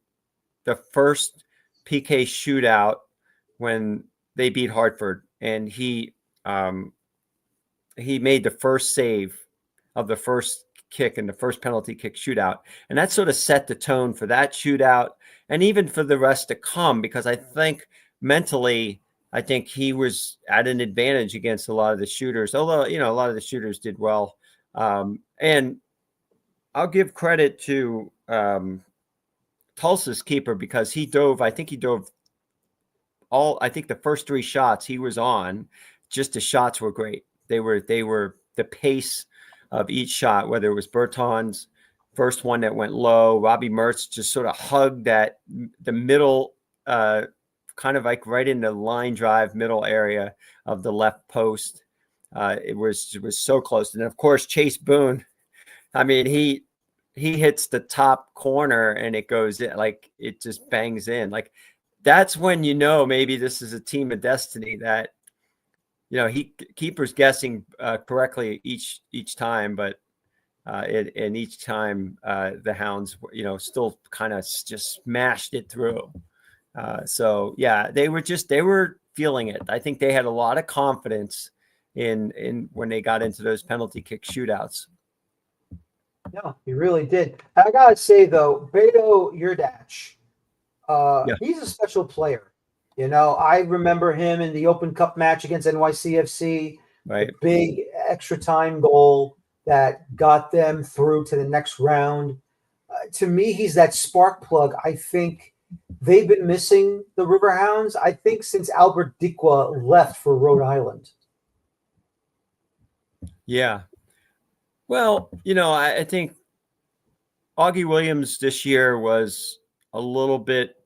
first PK shootout when they beat Hartford, and he made the first save of the first kick and the first penalty kick shootout. And that sort of set the tone for that shootout and even for the rest to come, because I think mentally, I think he was at an advantage against a lot of the shooters, although, a lot of the shooters did well. And I'll give credit to Tulsa's keeper, because I think the first three shots he was on, just the shots were great. They were the pace of each shot, whether it was Bertond's first one that went low, Robbie Mertz just sort of hugged the middle, kind of like right in the line drive middle area of the left post. It was so close. And of course, Chase Boone, I mean, he hits the top corner and it goes in, like it just bangs in. Like that's when maybe this is a team of destiny that keeper's guessing correctly each time, but and each time the Hounds still kind of just smashed it through. So yeah, they were feeling it. I think they had a lot of confidence in when they got into those penalty kick shootouts. No, he really did. I gotta say though, Beto Yurdach, he's a special player. I remember him in the Open Cup match against NYCFC, right? The big extra time goal that got them through to the next round. To me, he's that spark plug. I think they've been missing the Riverhounds, I think, since Albert Dikwa left for Rhode Island. Yeah. Well, I think Augie Williams this year was a little bit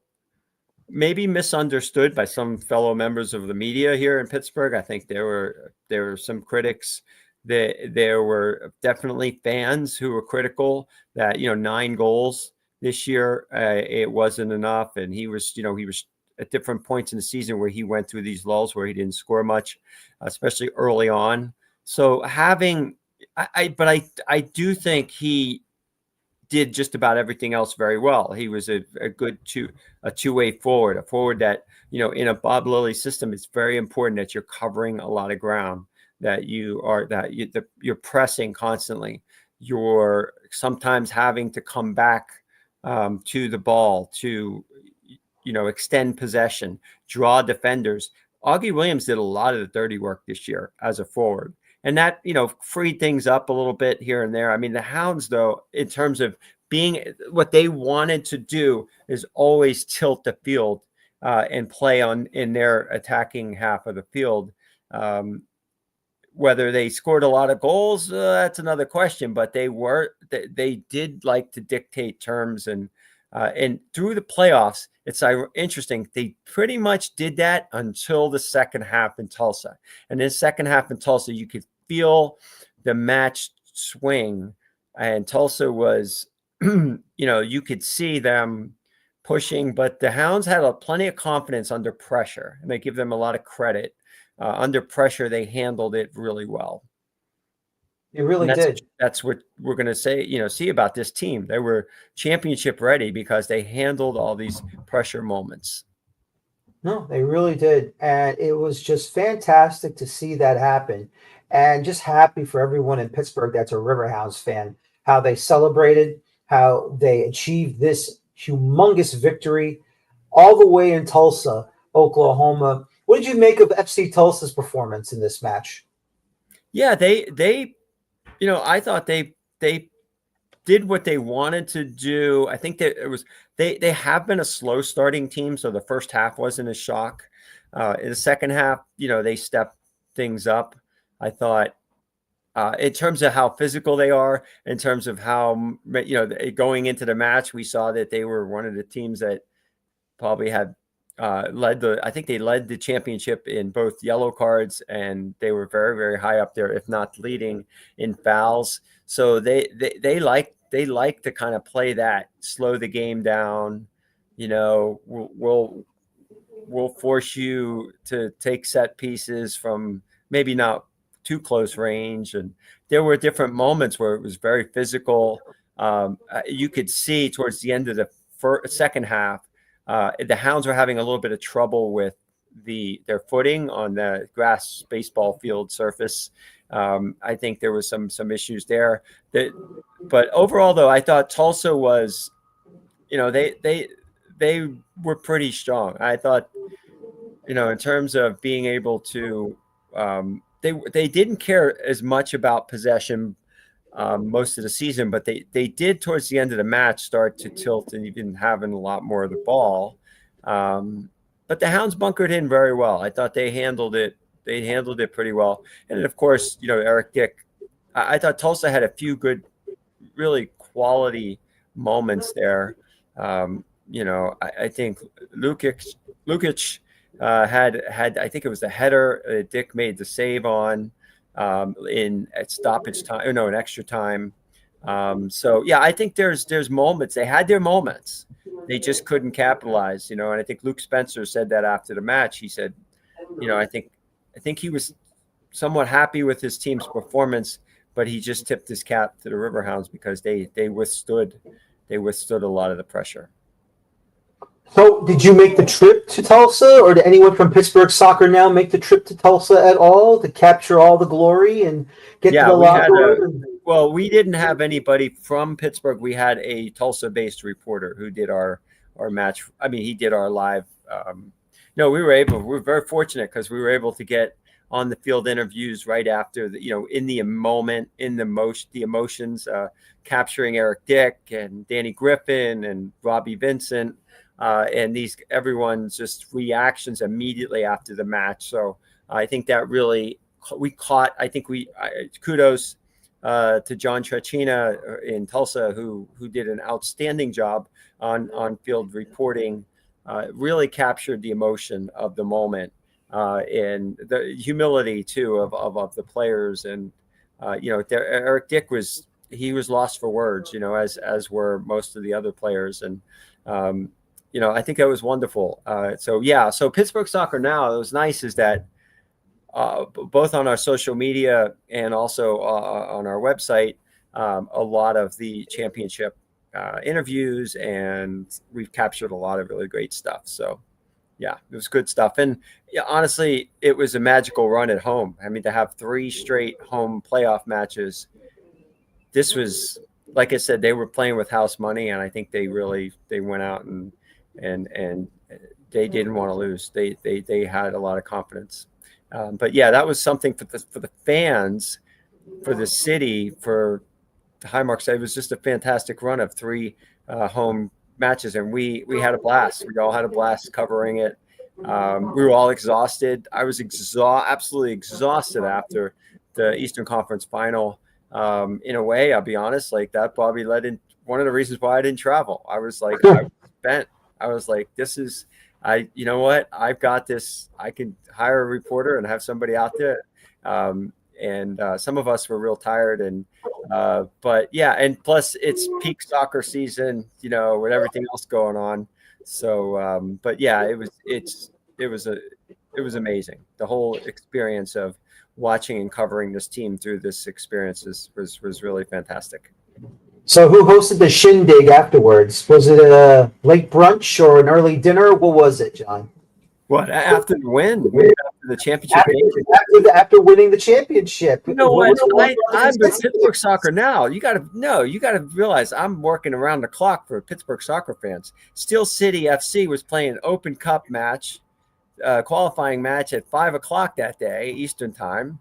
maybe misunderstood by some fellow members of the media here in Pittsburgh. I think there were some critics. There were definitely fans who were critical that 9 goals this year it wasn't enough, and he was at different points in the season where he went through these lulls where he didn't score much, especially early on. So I do think he did just about everything else very well. He was a good two-way forward, a forward that, in a Bob Lilly system, it's very important that you're covering a lot of ground, that you're pressing constantly. You're sometimes having to come back to the ball to, extend possession, draw defenders. Augie Williams did a lot of the dirty work this year as a forward. And that, freed things up a little bit here and there. I mean, the Hounds, though, in terms of being what they wanted to do is always tilt the field and play in their attacking half of the field. Whether they scored a lot of goals, that's another question. But they did like to dictate terms, and through the playoffs, it's interesting. They pretty much did that until the second half in Tulsa. And in the second half in Tulsa, you could feel the match swing, and Tulsa was, you could see them pushing, but the Hounds had plenty of confidence under pressure, and they give them a lot of credit. Under pressure, they handled it really well. It really did. That's what we're going to say, see about this team. They were championship ready because they handled all these pressure moments. No, they really did. And it was just fantastic to see that happen. And just happy for everyone in Pittsburgh that's a Riverhounds fan, how they celebrated, how they achieved this humongous victory all the way in Tulsa, Oklahoma. What did you make of FC Tulsa's performance in this match? Yeah, they I thought they did what they wanted to do. I think that they have been a slow starting team, so the first half wasn't a shock. In the second half, they stepped things up. I thought in terms of how physical they are, in terms of how, going into the match, we saw that they were one of the teams that probably had I think they led the championship in both yellow cards, and they were very, very high up there, if not leading in fouls. So they like to kind of play that, slow the game down. We'll force you to take set pieces from maybe not too close range. And there were different moments where it was very physical. You could see towards the end of the second half, the Hounds were having a little bit of trouble with their footing on the grass baseball field surface. I think there was some issues there. But overall, though, I thought Tulsa was, they were pretty strong. I thought, in terms of being able to, they didn't care as much about possession most of the season, but they did towards the end of the match start to tilt and even having a lot more of the ball. But the Hounds bunkered in very well. I thought they handled it. They handled it pretty well. And then, of course, Eric Dick. I thought Tulsa had a few good, really quality moments there. I think Lukic had I think it was the header Dick made the save on at stoppage time, in extra time. I think there's moments. They had their moments. They just couldn't capitalize, and I think Luke Spencer said that after the match. He said, I think he was somewhat happy with his team's performance, but he just tipped his cap to the Riverhounds because they withstood a lot of the pressure. So, did you make the trip to Tulsa, or did anyone from Pittsburgh Soccer Now make the trip to Tulsa at all to capture all the glory and get to the locker room? Well, we didn't have anybody from Pittsburgh. We had a Tulsa-based reporter who did our match. I mean, he did our live. We were very fortunate because we were able to get on the field interviews right after in the moment, in the emotions, capturing Eric Dick and Danny Griffin and Robbie Vincent. And everyone's just reactions immediately after the match. So I think that really we caught. I think kudos to John Trecina in Tulsa who did an outstanding job on field reporting. Really captured the emotion of the moment and the humility too of the players. And Eric Dick was lost for words. As were most of the other players. And I think that was wonderful. So Pittsburgh Soccer Now, it was nice is that both on our social media and also on our website, a lot of the championship interviews, and we've captured a lot of really great stuff. So, yeah, it was good stuff. And honestly, it was a magical run at home. I mean, to have 3 straight home playoff matches, this was, like I said, they were playing with house money, and I think they went out and they didn't want to lose. They had a lot of confidence. But yeah, that was something for the fans, for the city, for the Highmarks. It was just a fantastic run of 3 home matches, and we had a blast. We all had a blast covering it. We were all exhausted. I was absolutely exhausted after the Eastern Conference Final. In a way, I'll be honest, like that probably led in one of the reasons why I didn't travel. I was like, I was spent. I was like, you know what? I've got this. I can hire a reporter and have somebody out there. And some of us were real tired, but yeah, and plus it's peak soccer season, with everything else going on. So, but yeah, it was amazing. The whole experience of watching and covering this team through this experience was really fantastic. So who hosted the shindig afterwards? Was it a late brunch or an early dinner? What was it, John? What, after the win? After the championship game? After winning the championship. You know what? I'm with Pittsburgh Soccer Now. You got to realize I'm working around the clock for Pittsburgh soccer fans. Steel City FC was playing an Open Cup match, qualifying match at 5:00 that day, Eastern time.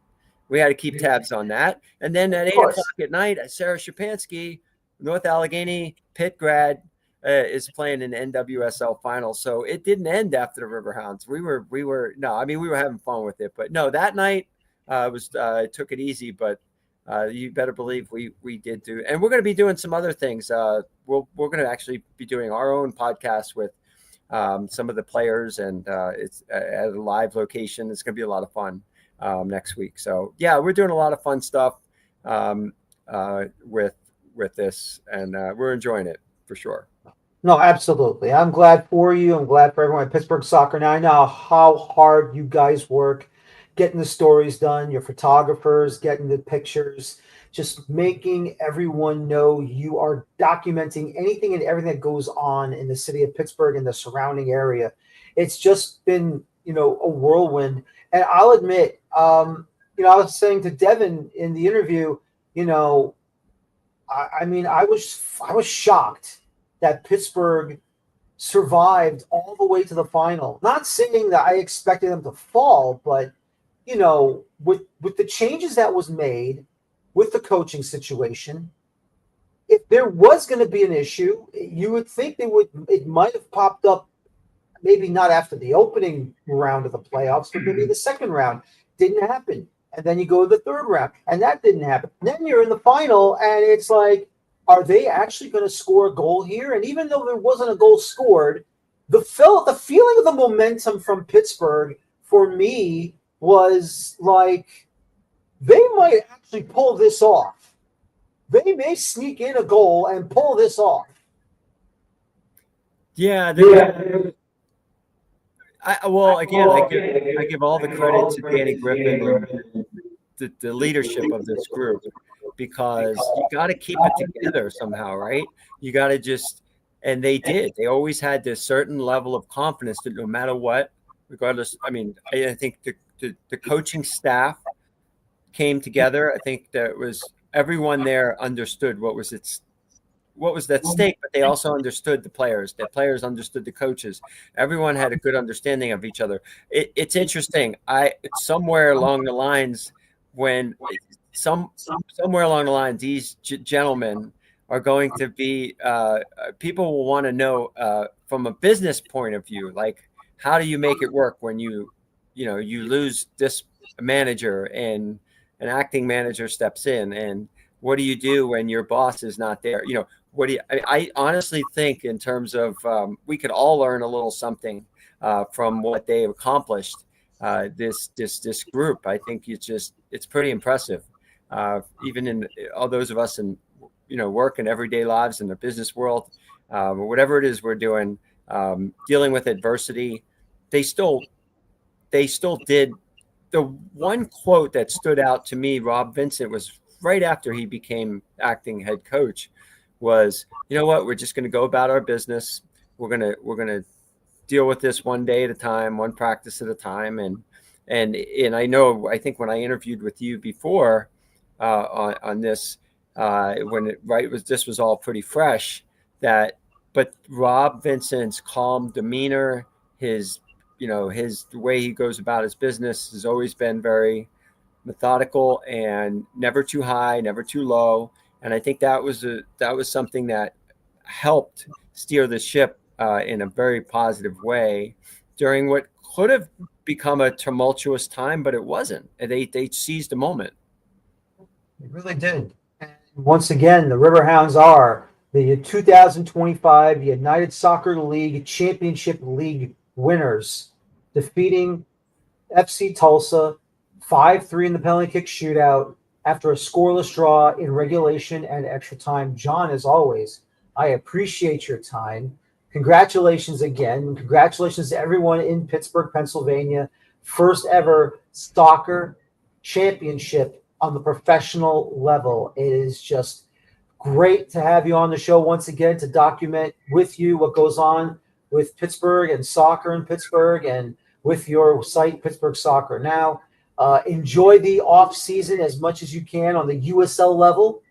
We had to keep tabs on that. And then at 8:00 at night, Sarah Shapansky, North Allegheny, Pitt grad, is playing in the NWSL final. So it didn't end after the Riverhounds. We were having fun with it. But no, that night I took it easy, but you better believe we did do, and we're going to be doing some other things. We're going to actually be doing our own podcast with some of the players, and it's at a live location. It's going to be a lot of fun next week. So yeah, we're doing a lot of fun stuff with this, and we're enjoying it for sure. No, absolutely. I'm glad for you. I'm glad for everyone at Pittsburgh Soccer Now. I know how hard you guys work getting the stories done, your photographers, getting the pictures, just making everyone know you are documenting anything and everything that goes on in the city of Pittsburgh and the surrounding area. It's just been, a whirlwind. And I'll admit, I was saying to Devon in the interview, I was shocked that Pittsburgh survived all the way to the final. Not saying that I expected them to fall, but with the changes that was made with the coaching situation, if there was going to be an issue, you would think it might have popped up, maybe not after the opening round of the playoffs, but maybe the second round. Didn't happen. And then you go to the third round, and that didn't happen. Then you're in the final, and it's like, are they actually going to score a goal here? And even though there wasn't a goal scored, the feeling of the momentum from Pittsburgh for me was like, they might actually pull this off. They may sneak in a goal and pull this off. Yeah. I give all the credit to Danny Griffin and the leadership of this group, because you got to keep it together somehow, right? You got to and they did. They always had this certain level of confidence that no matter what, regardless. I mean, I think the coaching staff came together. I think that everyone there understood what was at stake, but they also understood the players. The players understood the coaches. Everyone had a good understanding of each other. It's interesting. Somewhere along the lines, these gentlemen are going to be. People will want to know from a business point of view, like, how do you make it work when you lose this manager and an acting manager steps in, and what do you do when your boss is not there? I honestly think, in terms of we could all learn a little something from what they've accomplished. This group, I think it's pretty impressive. Even in all those of us in work and everyday lives in the business world, whatever it is we're doing, dealing with adversity, they still did. The one quote that stood out to me, Rob Vincent, was right after he became acting head coach, was, you know what, we're just going to go about our business. We're going to deal with this one day at a time, one practice at a time. And I think when I interviewed with you before on this, this was all pretty fresh, but Rob Vincent's calm demeanor, his the way he goes about his business has always been very methodical and never too high, never too low. And I think that was something that helped steer the ship in a very positive way during what could have become a tumultuous time, but it wasn't. They seized the moment. It really did. And once again, the Riverhounds are the 2025 United Soccer League Championship League winners, defeating FC Tulsa 5-3 in the penalty kick shootout after a scoreless draw in regulation and extra time. John, as always, I appreciate your time. Congratulations again. Congratulations to everyone in Pittsburgh, Pennsylvania. First ever soccer championship on the professional level. It is just great to have you on the show once again to document with you what goes on with Pittsburgh and soccer in Pittsburgh, and with your site, Pittsburgh Soccer Now. Enjoy the off season as much as you can on the USL level,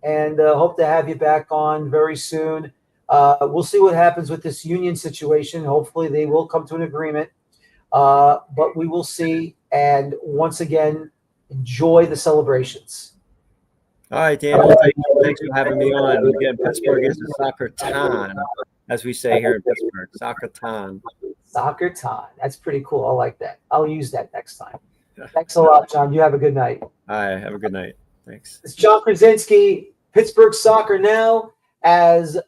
and hope to have you back on very soon. We'll see what happens with this union situation. Hopefully they will come to an agreement, but we will see. And once again, enjoy the celebrations. All right, Daniel, thanks for having me on. Again, Pittsburgh is a soccer town, as we say here in Pittsburgh. Soccer town. Soccer town. That's pretty cool. I like that. I'll use that next time. Thanks a lot, John. You have a good night. All right. Have a good night. Thanks. It's John Krysinsky, Pittsburgh Soccer Now, as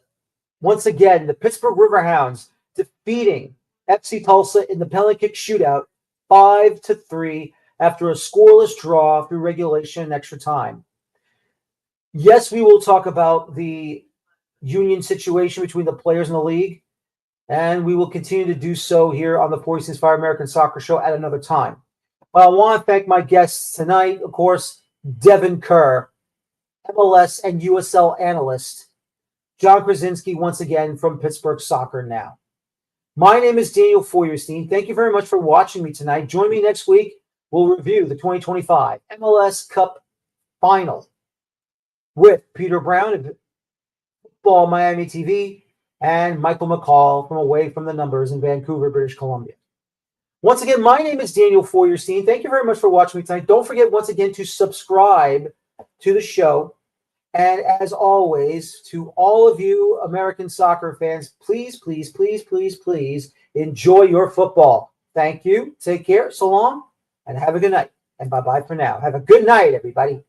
once again the Pittsburgh Riverhounds defeating FC Tulsa in the penalty kick shootout 5-3 after a scoreless draw through regulation and extra time. Yes, we will talk about the union situation between the players in the league, and we will continue to do so here on the 46 Fire American Soccer Show at another time. Well, I want to thank my guests tonight, of course, Devon Kerr, MLS and USL Analyst, John Krysinsky once again from Pittsburgh Soccer Now. My name is Daniel Feuerstein. Thank you very much for watching me tonight. Join me next week. We'll review the 2025 MLS Cup Final with Peter Brown of Football Miami TV and Michael McCall from Away from the Numbers in Vancouver, British Columbia. Once again, my name is Daniel Feuerstein. Thank you very much for watching me tonight. Don't forget once again to subscribe to the show. And as always, to all of you American soccer fans, please, please, please, please, please enjoy your football. Thank you. Take care. So long. And have a good night. And bye-bye for now. Have a good night, everybody.